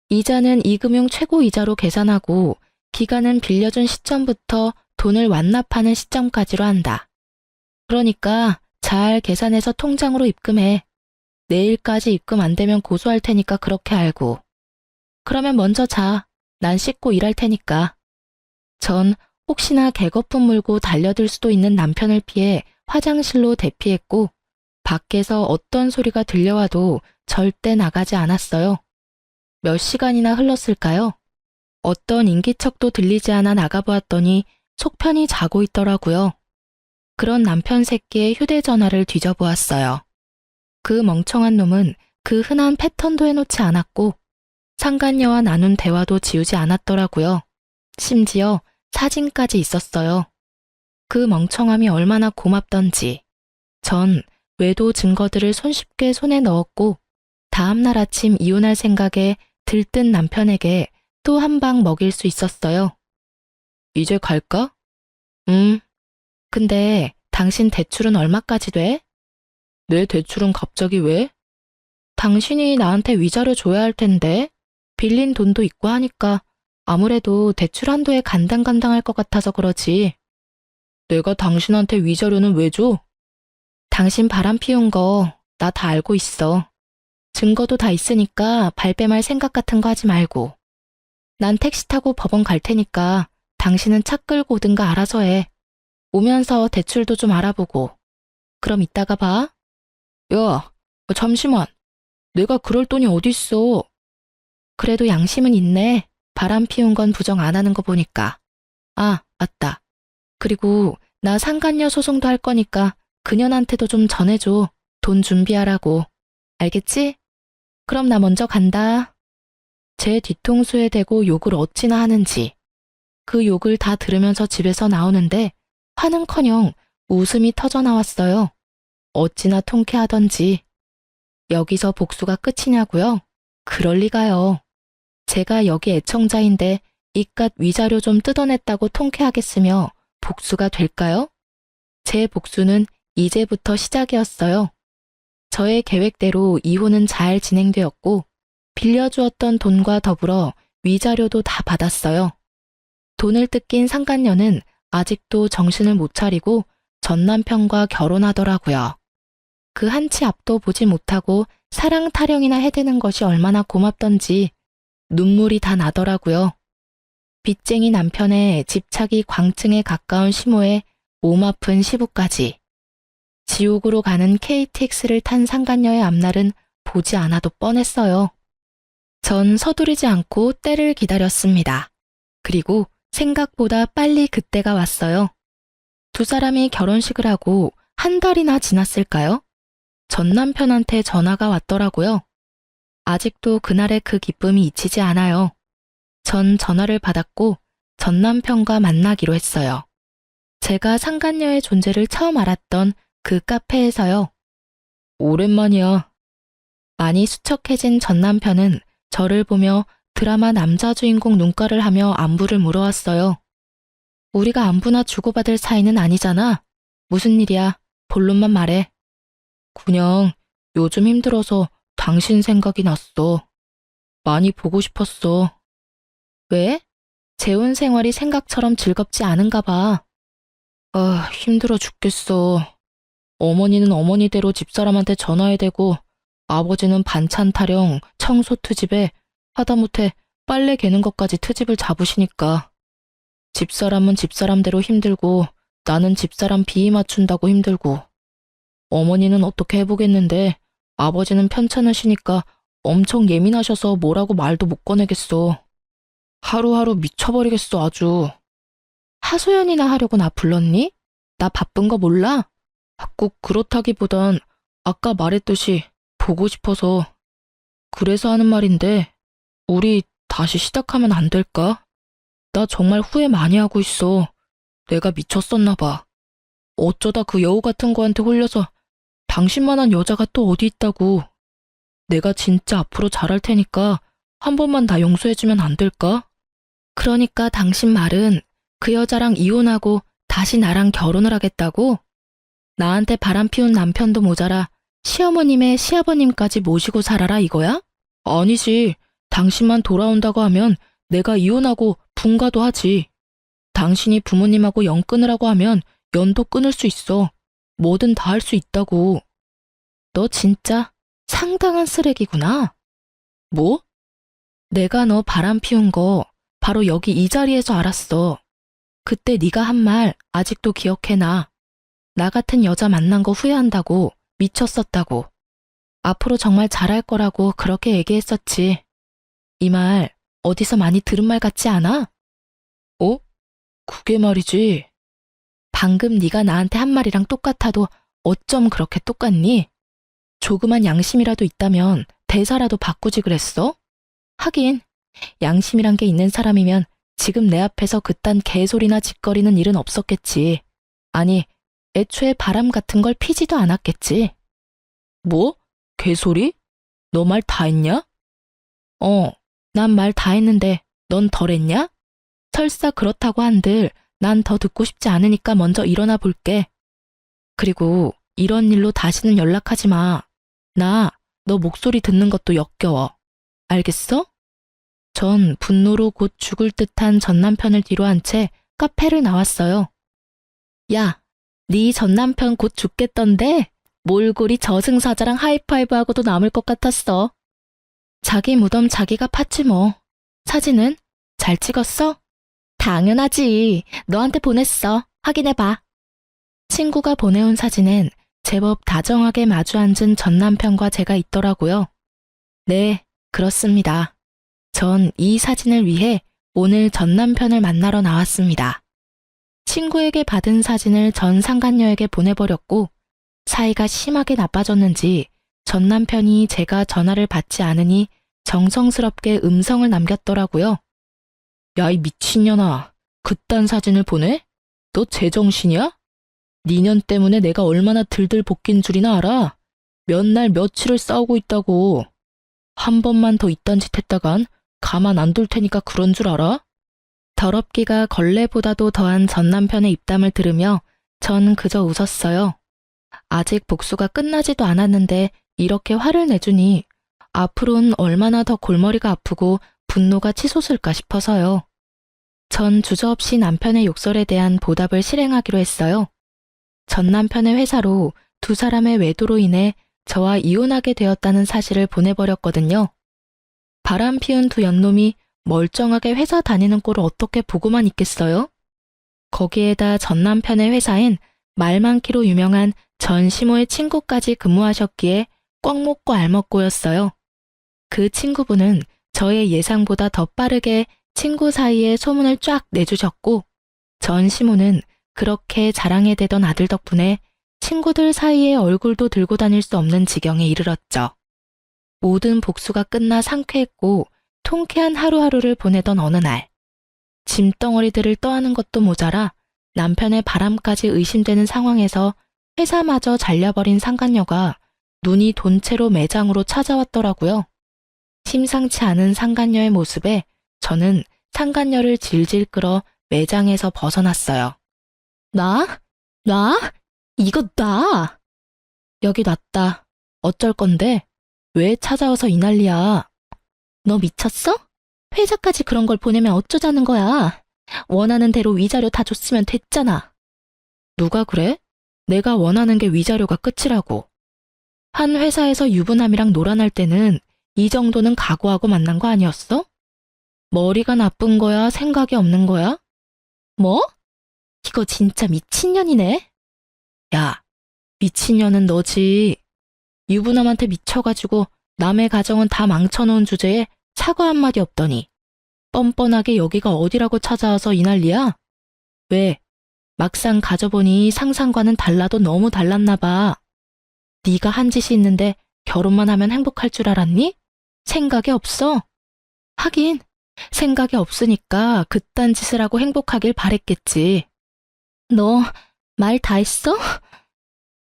이자는 이금융 최고이자로 계산하고 기간은 빌려준 시점부터 돈을 완납하는 시점까지로 한다. 그러니까 잘 계산해서 통장으로 입금해. 내일까지 입금 안 되면 고소할 테니까 그렇게 알고. 그러면 먼저 자. 난 씻고 일할 테니까. 전 혹시나 개거품 물고 달려들 수도 있는 남편을 피해 화장실로 대피했고 밖에서 어떤 소리가 들려와도 절대 나가지 않았어요. 몇 시간이나 흘렀을까요? 어떤 인기척도 들리지 않아 나가보았더니 속편히 자고 있더라고요. 그런 남편 새끼의 휴대전화를 뒤져보았어요. 그 멍청한 놈은 그 흔한 패턴도 해놓지 않았고 상간녀와 나눈 대화도 지우지 않았더라고요. 심지어 사진까지 있었어요. 그 멍청함이 얼마나 고맙던지. 전 외도 증거들을 손쉽게 손에 넣었고 다음날 아침 이혼할 생각에 들뜬 남편에게 또 한 방 먹일 수 있었어요. 이제 갈까? 근데 당신 대출은 얼마까지 돼? 내 대출은 갑자기 왜? 당신이 나한테 위자료 줘야 할 텐데 빌린 돈도 있고 하니까 아무래도 대출 한도에 간당간당할 것 같아서 그러지. 내가 당신한테 위자료는 왜 줘? 당신 바람 피운 거 나 다 알고 있어. 증거도 다 있으니까 발뺌할 생각 같은 거 하지 말고. 난 택시 타고 법원 갈 테니까 당신은 차 끌고 오든가 알아서 해. 오면서 대출도 좀 알아보고. 그럼 이따가 봐. 야, 잠시만. 내가 그럴 돈이 어딨어. 그래도 양심은 있네. 바람 피운 건 부정 안 하는 거 보니까. 아, 맞다. 그리고 나 상간녀 소송도 할 거니까 그년한테도 좀 전해줘. 돈 준비하라고. 알겠지? 그럼 나 먼저 간다. 제 뒤통수에 대고 욕을 어찌나 하는지. 그 욕을 다 들으면서 집에서 나오는데 화는커녕 웃음이 터져 나왔어요. 어찌나 통쾌하던지. 여기서 복수가 끝이냐고요? 그럴 리가요. 제가 여기 애청자인데 이깟 위자료 좀 뜯어냈다고 통쾌하겠으며 복수가 될까요? 제 복수는 이제부터 시작이었어요. 저의 계획대로 이혼은 잘 진행되었고 빌려주었던 돈과 더불어 위자료도 다 받았어요. 돈을 뜯긴 상간녀는 아직도 정신을 못 차리고 전 남편과 결혼하더라고요. 그 한치 앞도 보지 못하고 사랑 타령이나 해대는 것이 얼마나 고맙던지 눈물이 다 나더라고요. 빚쟁이 남편의 집착이 광증에 가까운 시모에 몸 아픈 시부까지. 지옥으로 가는 KTX를 탄 상간녀의 앞날은 보지 않아도 뻔했어요. 전 서두르지 않고 때를 기다렸습니다. 그리고 생각보다 빨리 그때가 왔어요. 두 사람이 결혼식을 하고 한 달이나 지났을까요? 전 남편한테 전화가 왔더라고요. 아직도 그날의 그 기쁨이 잊히지 않아요. 전 전화를 받았고 전 남편과 만나기로 했어요. 제가 상간녀의 존재를 처음 알았던 그 카페에서요. 오랜만이야. 많이 수척해진 전 남편은 저를 보며 드라마 남자 주인공 눈가를 하며 안부를 물어왔어요. 우리가 안부나 주고받을 사이는 아니잖아. 무슨 일이야? 본론만 말해. 그냥 요즘 힘들어서 당신 생각이 났어. 많이 보고 싶었어. 왜? 재혼 생활이 생각처럼 즐겁지 않은가 봐. 아, 힘들어 죽겠어. 어머니는 어머니대로 집사람한테 전화해야 되고 아버지는 반찬 타령, 청소 트집에 하다못해 빨래 개는 것까지 트집을 잡으시니까. 집사람은 집사람대로 힘들고 나는 집사람 비위 맞춘다고 힘들고. 어머니는 어떻게 해보겠는데 아버지는 편찮으시니까 엄청 예민하셔서 뭐라고 말도 못 꺼내겠어. 하루하루 미쳐버리겠어 아주. 하소연이나 하려고 나 불렀니? 나 바쁜 거 몰라? 꼭 그렇다기보단 아까 말했듯이 보고 싶어서. 그래서 하는 말인데 우리 다시 시작하면 안 될까? 나 정말 후회 많이 하고 있어. 내가 미쳤었나 봐. 어쩌다 그 여우 같은 거한테 홀려서 당신만한 여자가 또 어디 있다고. 내가 진짜 앞으로 잘할 테니까 한 번만 다 용서해주면 안 될까? 그러니까 당신 말은 그 여자랑 이혼하고 다시 나랑 결혼을 하겠다고? 나한테 바람 피운 남편도 모자라 시어머님의 시아버님까지 모시고 살아라 이거야? 아니지. 당신만 돌아온다고 하면 내가 이혼하고 분가도 하지. 당신이 부모님하고 연 끊으라고 하면 연도 끊을 수 있어. 뭐든 다 할 수 있다고. 너 진짜 상당한 쓰레기구나. 뭐? 내가 너 바람 피운 거 바로 여기 이 자리에서 알았어. 그때 네가 한 말 아직도 기억해놔. 나 같은 여자 만난 거 후회한다고, 미쳤었다고. 앞으로 정말 잘할 거라고 그렇게 얘기했었지. 이 말 어디서 많이 들은 말 같지 않아? 어? 그게 말이지. 방금 네가 나한테 한 말이랑 똑같아도 어쩜 그렇게 똑같니? 조그만 양심이라도 있다면 대사라도 바꾸지 그랬어? 하긴 양심이란 게 있는 사람이면 지금 내 앞에서 그딴 개소리나 짓거리는 일은 없었겠지. 아니, 애초에 바람 같은 걸 피지도 않았겠지. 뭐? 개소리? 너 말 다 했냐? 난 말 다 했는데 넌 덜 했냐? 설사 그렇다고 한들 난 더 듣고 싶지 않으니까 먼저 일어나 볼게. 그리고 이런 일로 다시는 연락하지 마. 나 너 목소리 듣는 것도 역겨워. 알겠어? 전 분노로 곧 죽을 듯한 전 남편을 뒤로 한 채 카페를 나왔어요. 야, 네 전 남편 곧 죽겠던데 몰골이 저승사자랑 하이파이브하고도 남을 것 같았어. 자기 무덤 자기가 팠지 뭐. 사진은? 잘 찍었어? 당연하지. 너한테 보냈어. 확인해봐. 친구가 보내온 사진엔 제법 다정하게 마주 앉은 전 남편과 제가 있더라고요. 네, 그렇습니다. 전 이 사진을 위해 오늘 전 남편을 만나러 나왔습니다. 친구에게 받은 사진을 전 상간녀에게 보내버렸고 사이가 심하게 나빠졌는지 전 남편이 제가 전화를 받지 않으니 정성스럽게 음성을 남겼더라고요. 야, 이 미친년아. 그딴 사진을 보내? 너 제정신이야? 니년 때문에 내가 얼마나 들들 볶인 줄이나 알아? 몇 날 며칠을 싸우고 있다고. 한 번만 더 이딴 짓 했다간 가만 안 둘 테니까 그런 줄 알아? 더럽기가 걸레보다도 더한 전 남편의 입담을 들으며 전 그저 웃었어요. 아직 복수가 끝나지도 않았는데 이렇게 화를 내주니 앞으로는 얼마나 더 골머리가 아프고 분노가 치솟을까 싶어서요. 전 주저없이 남편의 욕설에 대한 보답을 실행하기로 했어요. 전 남편의 회사로 두 사람의 외도로 인해 저와 이혼하게 되었다는 사실을 보내버렸거든요. 바람 피운 두 연놈이 멀쩡하게 회사 다니는 꼴을 어떻게 보고만 있겠어요? 거기에다 전 남편의 회사엔 말 많기로 유명한 전시모의 친구까지 근무하셨기에 꽉 먹고 알 먹고였어요. 그 친구분은 저의 예상보다 더 빠르게 친구 사이에 소문을 쫙 내주셨고 전시모는 그렇게 자랑에 대던 아들 덕분에 친구들 사이에 얼굴도 들고 다닐 수 없는 지경에 이르렀죠. 모든 복수가 끝나 상쾌했고 통쾌한 하루하루를 보내던 어느 날, 짐덩어리들을 떠안은 것도 모자라 남편의 바람까지 의심되는 상황에서 회사마저 잘려버린 상간녀가 눈이 돈채로 매장으로 찾아왔더라고요. 심상치 않은 상간녀의 모습에 저는 상간녀를 질질 끌어 매장에서 벗어났어요. 나? 이거 나! 여기 놨다. 어쩔 건데? 왜 찾아와서 이 난리야? 너 미쳤어? 회사까지 그런 걸 보내면 어쩌자는 거야? 원하는 대로 위자료 다 줬으면 됐잖아. 누가 그래? 내가 원하는 게 위자료가 끝이라고. 한 회사에서 유부남이랑 놀아날 때는 이 정도는 각오하고 만난 거 아니었어? 머리가 나쁜 거야? 생각이 없는 거야? 뭐? 이거 진짜 미친년이네. 야, 미친년은 너지. 유부남한테 미쳐가지고 남의 가정은 다 망쳐놓은 주제에 사과 한마디 없더니 뻔뻔하게 여기가 어디라고 찾아와서 이 난리야? 왜? 막상 가져보니 상상과는 달라도 너무 달랐나 봐. 네가 한 짓이 있는데 결혼만 하면 행복할 줄 알았니? 생각이 없어. 하긴 생각이 없으니까 그딴 짓을 하고 행복하길 바랬겠지. 너 말 다 했어?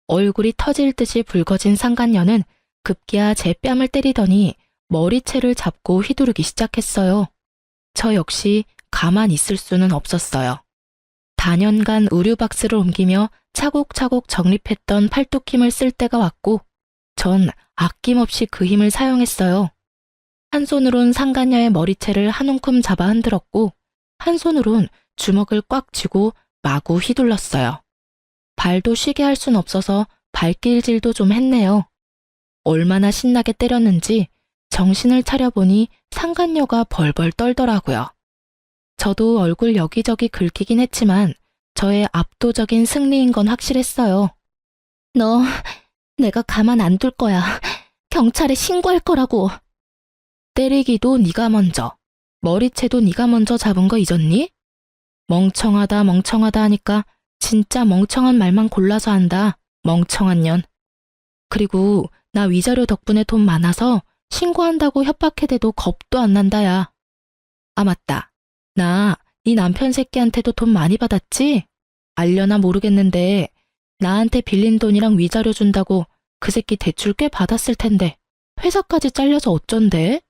얼굴이 터질 듯이 붉어진 상간녀는 급기야 제 뺨을 때리더니 머리채를 잡고 휘두르기 시작했어요. 저 역시 가만 있을 수는 없었어요. 다년간 의류박스를 옮기며 차곡차곡 정립했던 팔뚝 힘을 쓸 때가 왔고 전 아낌없이 그 힘을 사용했어요. 한 손으론 상간녀의 머리채를 한 움큼 잡아 흔들었고 한 손으론 주먹을 꽉 쥐고 마구 휘둘렀어요. 발도 쉬게 할 순 없어서 발길질도 좀 했네요. 얼마나 신나게 때렸는지 정신을 차려보니 상간녀가 벌벌 떨더라고요. 저도 얼굴 여기저기 긁히긴 했지만 저의 압도적인 승리인 건 확실했어요. 너, 내가 가만 안 둘 거야. 경찰에 신고할 거라고. 때리기도 네가 먼저, 머리채도 네가 먼저 잡은 거 잊었니? 멍청하다 하니까 진짜 멍청한 말만 골라서 한다. 멍청한 년. 그리고 나 위자료 덕분에 돈 많아서 신고한다고 협박해대도 겁도 안 난다, 야. 아, 맞다. 나 네 남편 새끼한테도 돈 많이 받았지? 알려나 모르겠는데 나한테 빌린 돈이랑 위자료 준다고 그 새끼 대출 꽤 받았을 텐데 회사까지 잘려서 어쩐대?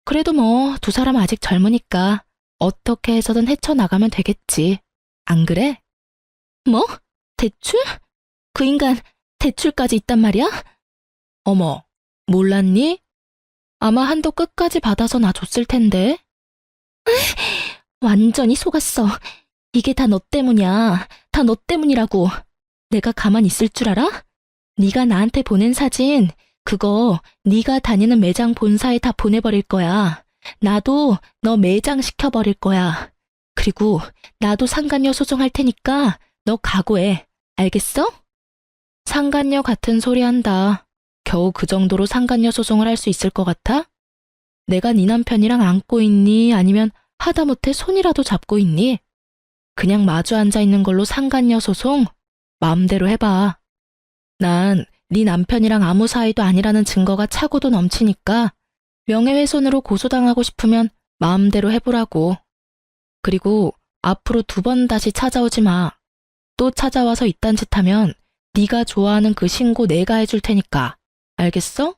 그래도 뭐 두 사람 아직 젊으니까 어떻게 해서든 헤쳐나가면 되겠지. 안 그래? 뭐? 대출? 그 인간 대출까지 있단 말이야? 어머, 몰랐니? 아마 한도 끝까지 받아서 나 줬을 텐데. 완전히 속았어. 이게 다 너 때문이야. 다 너 때문이라고. 내가 가만히 있을 줄 알아? 네가 나한테 보낸 사진, 그거 네가 다니는 매장 본사에 다 보내버릴 거야. 나도 너 매장 시켜버릴 거야. 그리고 나도 상간녀 소송할 테니까 너 각오해. 알겠어? 상간녀 같은 소리 한다. 겨우 그 정도로 상간녀 소송을 할 수 있을 것 같아? 내가 네 남편이랑 안고 있니? 아니면 하다못해 손이라도 잡고 있니? 그냥 마주 앉아 있는 걸로 상간녀 소송? 마음대로 해봐. 난 네 남편이랑 아무 사이도 아니라는 증거가 차고도 넘치니까 명예훼손으로 고소당하고 싶으면 마음대로 해보라고. 그리고 앞으로 2번 다시 찾아오지 마. 또 찾아와서 이딴 짓 하면 네가 좋아하는 그 신고 내가 해줄 테니까. 알겠어?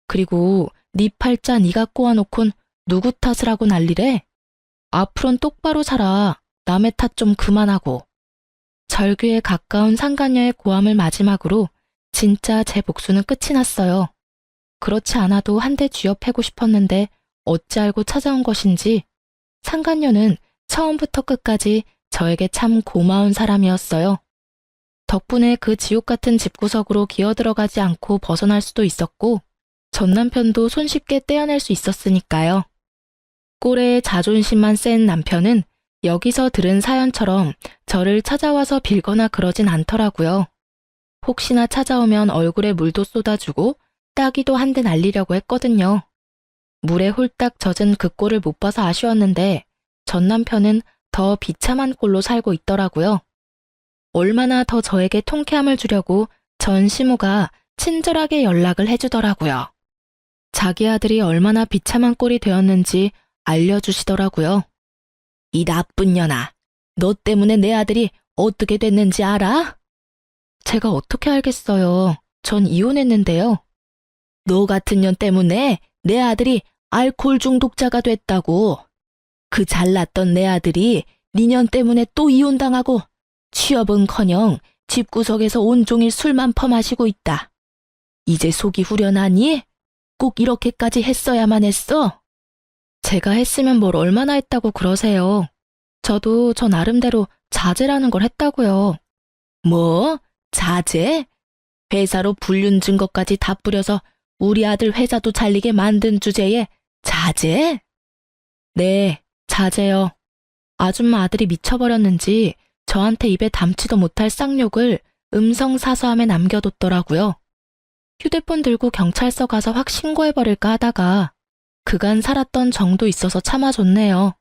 그리고 네 팔자 네가 꼬아놓곤 누구 탓을 하고 난리래? 앞으론 똑바로 살아. 남의 탓 좀 그만하고. 절규에 가까운 상간녀의 고함을 마지막으로 진짜 제 복수는 끝이 났어요. 그렇지 않아도 한 대 쥐어패고 싶었는데 어찌 알고 찾아온 것인지 상간녀는 처음부터 끝까지 저에게 참 고마운 사람이었어요. 덕분에 그 지옥 같은 집구석으로 기어들어가지 않고 벗어날 수도 있었고 전 남편도 손쉽게 떼어낼 수 있었으니까요. 꼴에 자존심만 센 남편은 여기서 들은 사연처럼 저를 찾아와서 빌거나 그러진 않더라고요. 혹시나 찾아오면 얼굴에 물도 쏟아주고 따기도 한 대 날리려고 했거든요. 물에 홀딱 젖은 그 꼴을 못 봐서 아쉬웠는데 전 남편은 더 비참한 꼴로 살고 있더라고요. 얼마나 더 저에게 통쾌함을 주려고 전 시모가 친절하게 연락을 해주더라고요. 자기 아들이 얼마나 비참한 꼴이 되었는지 알려주시더라고요. 이 나쁜 년아, 너 때문에 내 아들이 어떻게 됐는지 알아? 제가 어떻게 알겠어요. 전 이혼했는데요. 너 같은 년 때문에 내 아들이 알코올 중독자가 됐다고. 그 잘났던 내 아들이 네 년 때문에 또 이혼당하고 취업은커녕 집구석에서 온종일 술만 퍼마시고 있다. 이제 속이 후련하니? 꼭 이렇게까지 했어야만 했어? 제가 했으면 뭘 얼마나 했다고 그러세요. 저도 저 나름대로 자제라는 걸 했다고요. 뭐? 자제? 회사로 불륜 증거까지 다 뿌려서 우리 아들 회사도 잘리게 만든 주제에 자제? 네, 자제요. 아줌마 아들이 미쳐버렸는지 저한테 입에 담지도 못할 쌍욕을 음성사서함에 남겨뒀더라고요. 휴대폰 들고 경찰서 가서 확 신고해버릴까 하다가 그간 살았던 정도 있어서 참아줬네요.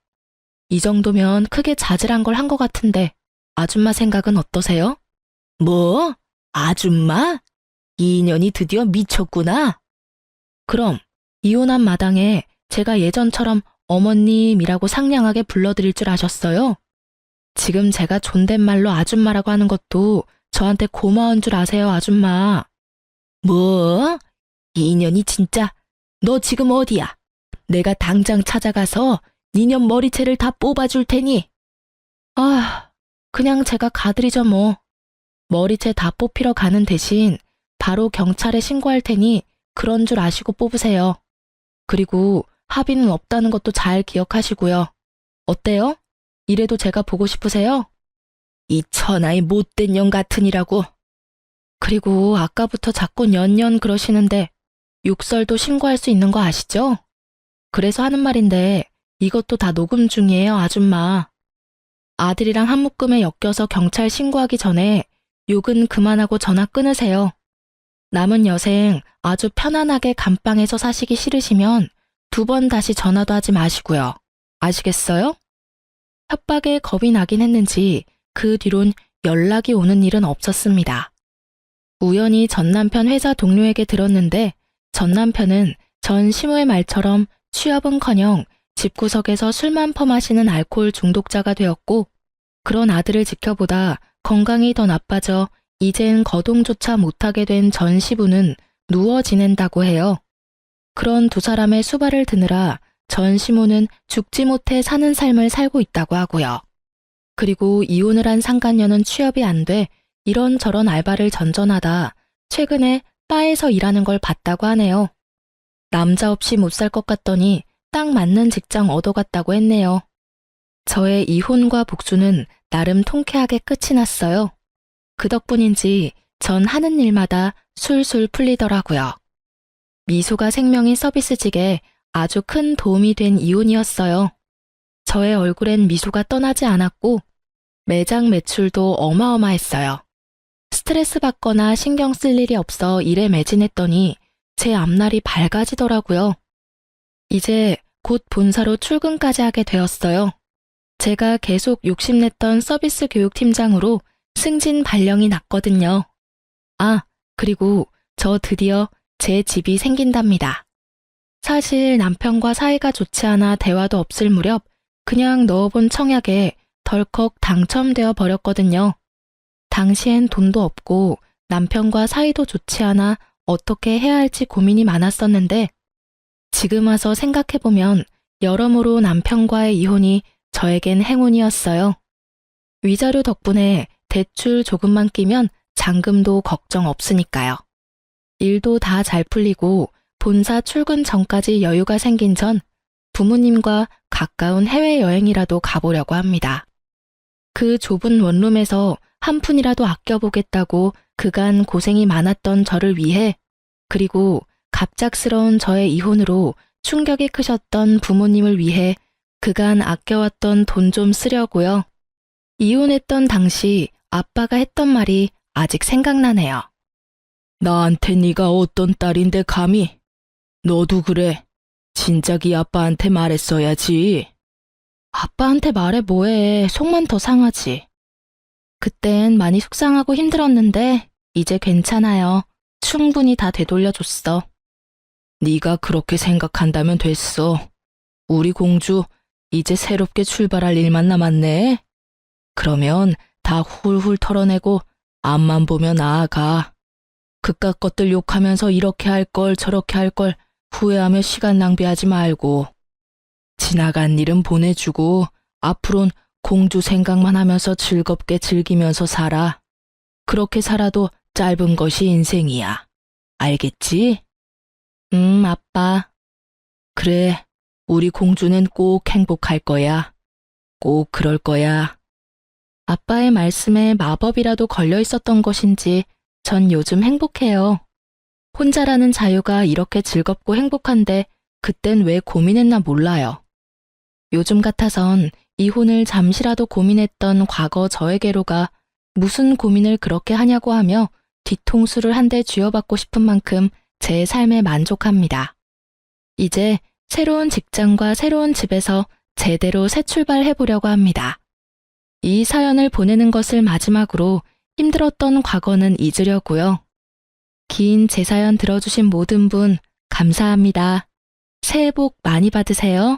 이 정도면 크게 자질한 걸 한 것 같은데 아줌마 생각은 어떠세요? 뭐? 아줌마? 이 인연이 드디어 미쳤구나. 그럼 이혼한 마당에 제가 예전처럼 어머님이라고 상냥하게 불러드릴 줄 아셨어요? 지금 제가 존댓말로 아줌마라고 하는 것도 저한테 고마운 줄 아세요, 아줌마. 뭐? 이 인연이 진짜. 너 지금 어디야? 내가 당장 찾아가서 니년 머리채를 다 뽑아줄 테니. 아, 그냥 제가 가드리죠 뭐. 머리채 다 뽑히러 가는 대신 바로 경찰에 신고할 테니 그런 줄 아시고 뽑으세요. 그리고 합의는 없다는 것도 잘 기억하시고요. 어때요? 이래도 제가 보고 싶으세요? 이 천하의 못된 년 같으니라고. 그리고 아까부터 자꾸 년년 그러시는데 욕설도 신고할 수 있는 거 아시죠? 그래서 하는 말인데 이것도 다 녹음 중이에요, 아줌마. 아들이랑 한 묶음에 엮여서 경찰 신고하기 전에 욕은 그만하고 전화 끊으세요. 남은 여생 아주 편안하게 감방에서 사시기 싫으시면 2번 다시 전화도 하지 마시고요. 아시겠어요? 협박에 겁이 나긴 했는지 그 뒤론 연락이 오는 일은 없었습니다. 우연히 전 남편 회사 동료에게 들었는데 전 남편은 전 시모의 말처럼 취업은커녕 집구석에서 술만 퍼마시는 알코올 중독자가 되었고, 그런 아들을 지켜보다 건강이 더 나빠져 이젠 거동조차 못하게 된 전 시부는 누워 지낸다고 해요. 그런 두 사람의 수발을 드느라 전 시모는 죽지 못해 사는 삶을 살고 있다고 하고요. 그리고 이혼을 한 상간녀는 취업이 안 돼 이런저런 알바를 전전하다 최근에 바에서 일하는 걸 봤다고 하네요. 남자 없이 못 살 것 같더니 딱 맞는 직장 얻어갔다고 했네요. 저의 이혼과 복수는 나름 통쾌하게 끝이 났어요. 그 덕분인지 전 하는 일마다 술술 풀리더라고요. 미소가 생명인 서비스직에 아주 큰 도움이 된 이혼이었어요. 저의 얼굴엔 미소가 떠나지 않았고 매장 매출도 어마어마했어요. 스트레스 받거나 신경 쓸 일이 없어 일에 매진했더니 제 앞날이 밝아지더라고요. 이제 곧 본사로 출근까지 하게 되었어요. 제가 계속 욕심냈던 서비스 교육팀장으로 승진 발령이 났거든요. 아, 그리고 저 드디어 제 집이 생긴답니다. 사실 남편과 사이가 좋지 않아 대화도 없을 무렵 그냥 넣어본 청약에 덜컥 당첨되어 버렸거든요. 당시엔 돈도 없고 남편과 사이도 좋지 않아 어떻게 해야 할지 고민이 많았었는데 지금 와서 생각해보면 여러모로 남편과의 이혼이 저에겐 행운이었어요. 위자료 덕분에 대출 조금만 끼면 잔금도 걱정 없으니까요. 일도 다 잘 풀리고 본사 출근 전까지 여유가 생긴 전 부모님과 가까운 해외여행이라도 가보려고 합니다. 그 좁은 원룸에서 한 푼이라도 아껴보겠다고 그간 고생이 많았던 저를 위해 그리고 갑작스러운 저의 이혼으로 충격이 크셨던 부모님을 위해 그간 아껴왔던 돈 좀 쓰려고요. 이혼했던 당시 아빠가 했던 말이 아직 생각나네요. 나한테 네가 어떤 딸인데 감히? 너도 그래. 진작이 아빠한테 말했어야지. 아빠한테 말해 뭐해. 속만 더 상하지. 그땐 많이 속상하고 힘들었는데 이제 괜찮아요. 충분히 다 되돌려줬어. 네가 그렇게 생각한다면 됐어. 우리 공주 이제 새롭게 출발할 일만 남았네. 그러면 다 훌훌 털어내고 앞만 보며 나아가. 그깟 것들 욕하면서 이렇게 할 걸 저렇게 할 걸 후회하며 시간 낭비하지 말고. 지나간 일은 보내주고 앞으론 공주 생각만 하면서 즐겁게 즐기면서 살아. 그렇게 살아도 짧은 것이 인생이야. 알겠지? 아빠. 그래, 우리 공주는 꼭 행복할 거야. 꼭 그럴 거야. 아빠의 말씀에 마법이라도 걸려 있었던 것인지 전 요즘 행복해요. 혼자라는 자유가 이렇게 즐겁고 행복한데 그땐 왜 고민했나 몰라요. 요즘 같아선 이혼을 잠시라도 고민했던 과거 저에게로가 무슨 고민을 그렇게 하냐고 하며 뒤통수를 한 대 쥐어받고 싶은 만큼 제 삶에 만족합니다. 이제 새로운 직장과 새로운 집에서 제대로 새 출발해보려고 합니다. 이 사연을 보내는 것을 마지막으로 힘들었던 과거는 잊으려고요. 긴 제 사연 들어주신 모든 분 감사합니다. 새해 복 많이 받으세요.